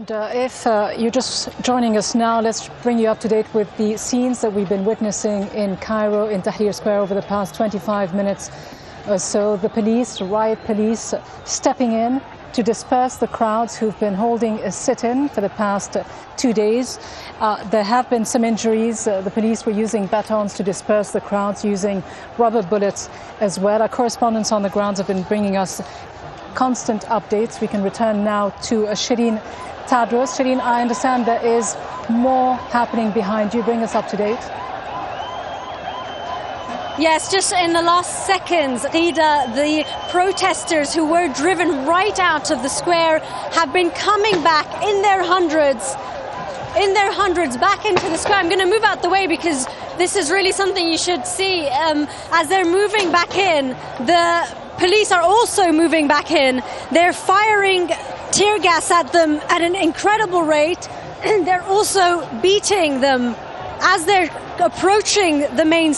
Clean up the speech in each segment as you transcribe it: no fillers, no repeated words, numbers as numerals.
And if you're just joining us now, let's bring you up to date with the scenes that we've been witnessing in Cairo, in Tahrir Square, over the past 25 minutes or so. The police, riot police, stepping in to disperse the crowds who've been holding a sit-in for the past 2 days. There have been some injuries. The police were using batons to disperse the crowds, using rubber bullets as well. Our correspondents on the ground have been bringing us constant updates. We can return now to Sherine Tadros. Sherine, I understand there is more happening behind you. Bring us up to date. Yes, just in the last seconds, Ghida, the protesters who were driven right out of the square have been coming back in their hundreds back into the square. I'm going to move out the way because this is really something you should see. As they're moving back in, the police are also moving back in. They're firing tear gas at them at an incredible rate. They're also beating them as they're approaching the main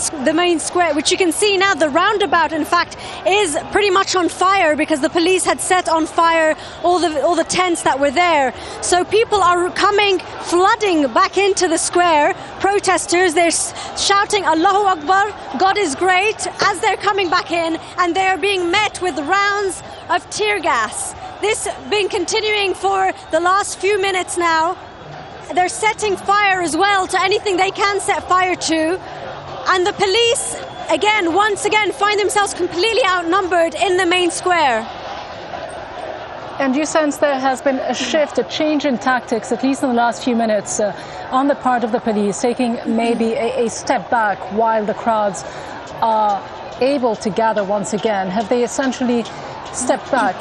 square, which you can see now. The roundabout, in fact, is pretty much on fire because the police had set on fire all the tents that were there. So people are flooding back into the square. Protesters, they're shouting Allahu Akbar, God is great, as they're coming back in, and they're being met with rounds of tear gas. This has been continuing for the last few minutes now. They're setting fire as well to anything they can set fire to. And the police, once again, find themselves completely outnumbered in the main square. And you sense there has been a shift, a change in tactics, at least in the last few minutes, on the part of the police, taking maybe a step back while the crowds are able to gather once again. Have they essentially stepped back?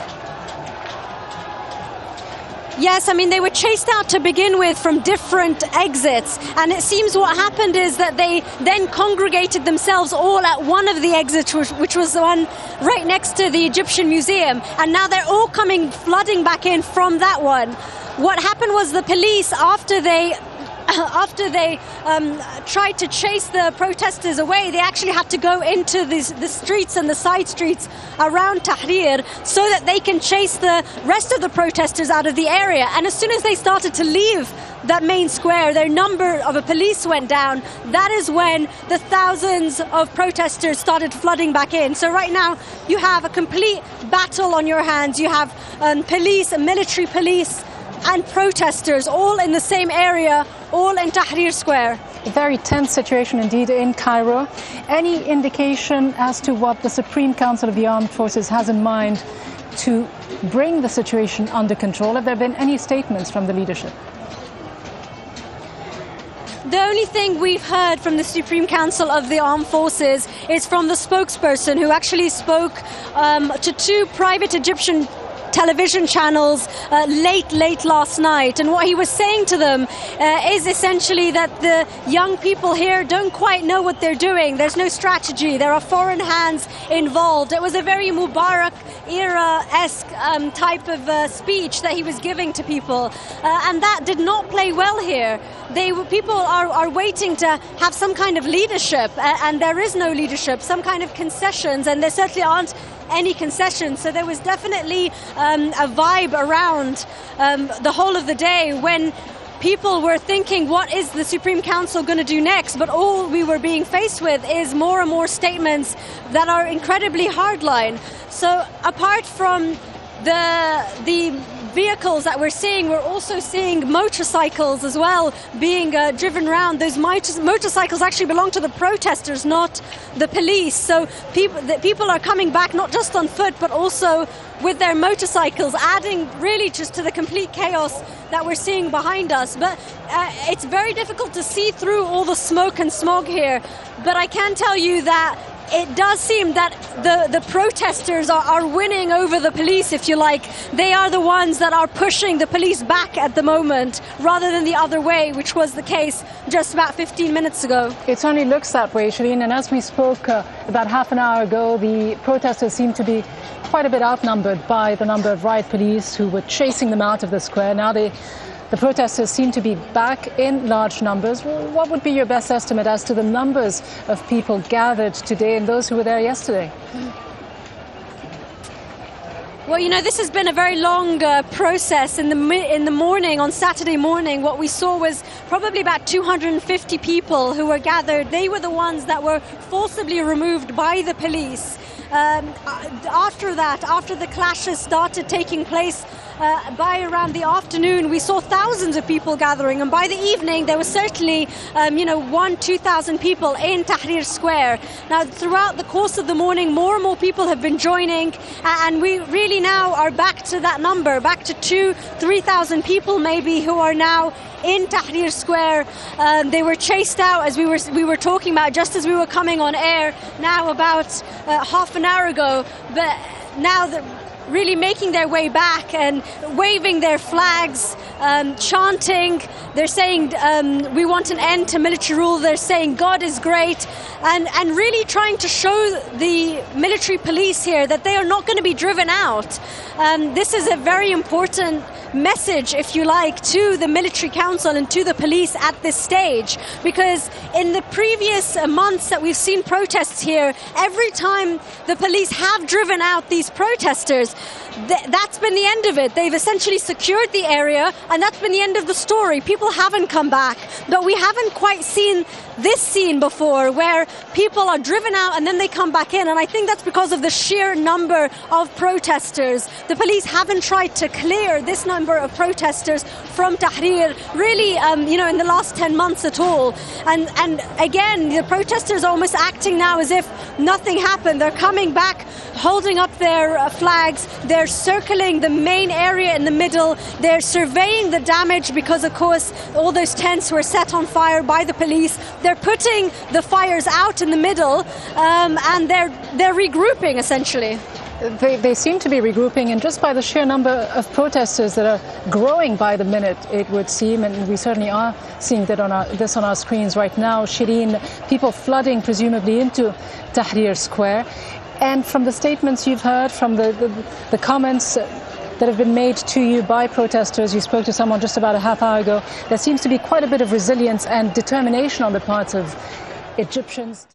Yes, I mean, they were chased out to begin with from different exits, and it seems what happened is that they then congregated themselves all at one of the exits, which was the one right next to the Egyptian Museum, and now they're all flooding back in from that one. What happened was the police, after they tried to chase the protesters away, they actually had to go into the streets and the side streets around Tahrir so that they can chase the rest of the protesters out of the area. And as soon as they started to leave that main square, their number of police went down. That is when the thousands of protesters started flooding back in. So right now you have a complete battle on your hands. You have police, military police, and protesters all in the same area, all in Tahrir Square. A very tense situation indeed in Cairo. Any indication as to what the Supreme Council of the Armed Forces has in mind to bring the situation under control? Have there been any statements from the leadership? The only thing we've heard from the Supreme Council of the Armed Forces is from the spokesperson, who actually spoke to two private Egyptian television channels late last night, and what he was saying to them is essentially that the young people here don't quite know what they're doing. There's no strategy. There are foreign hands involved. It was a very Mubarak era-esque type of speech that he was giving to people, and that did not play well here. People are waiting to have some kind of leadership, and there is no leadership, some kind of concessions, and there certainly aren't any concessions. So there was definitely a vibe around the whole of the day when people were thinking, what is the Supreme Council going to do next? But all we were being faced with is more and more statements that are incredibly hardline. So apart from the vehicles that we're seeing, we're also seeing motorcycles as well being driven around. Those motorcycles actually belong to the protesters, not the police. So people are coming back not just on foot but also with their motorcycles, adding really just to the complete chaos that we're seeing behind us. But it's very difficult to see through all the smoke and smog here. But I can tell you that it does seem that the protesters are winning over the police, if you like. They are the ones that are pushing the police back at the moment, rather than the other way, which was the case just about 15 minutes ago. It certainly looks that way, Sherine. And as we spoke about half an hour ago, the protesters seem to be quite a bit outnumbered by the number of riot police who were chasing them out of the square. Now the protesters seem to be back in large numbers. What would be your best estimate as to the numbers of people gathered today and those who were there yesterday? Well, you know, this has been a very long process. In the morning, on Saturday morning, what we saw was probably about 250 people who were gathered. They were the ones that were forcibly removed by the police. After that, after the clashes started taking place, by around the afternoon, we saw thousands of people gathering, and by the evening, there was certainly, 1,000-2,000 people in Tahrir Square. Now, throughout the course of the morning, more and more people have been joining, and we really now are back to that number, back to 2,000-3,000 people maybe who are now in Tahrir Square. They were chased out, as we were talking about just as we were coming on air now about half an hour ago, but now the really making their way back and waving their flags, chanting. They're saying, we want an end to military rule. They're saying God is great, and really trying to show the military police here that they are not going to be driven out. This is a very important message, if you like, to the military council and to the police at this stage, because in the previous months that we've seen protests here, every time the police have driven out these protesters, that's been the end of it. They've essentially secured the area, and that's been the end of the story. People haven't come back, but we haven't quite seen this scene before, where people are driven out and then they come back in, and I think that's because of the sheer number of protesters. The police haven't tried to clear this number of protesters from Tahrir, really, in the last 10 months at all. And again, the protesters are almost acting now as if nothing happened. They're coming back, holding up their flags. They're circling the main area in the middle. They're surveying the damage because, of course, all those tents were set on fire by the police. They're putting the fires out in the middle, and they're regrouping, essentially. They seem to be regrouping, and just by the sheer number of protesters that are growing by the minute, it would seem, and we certainly are seeing that on our screens right now, Sherine, people flooding presumably into Tahrir Square. And from the statements you've heard, from the comments that have been made to you by protesters, you spoke to someone just about a half hour ago, there seems to be quite a bit of resilience and determination on the part of Egyptians.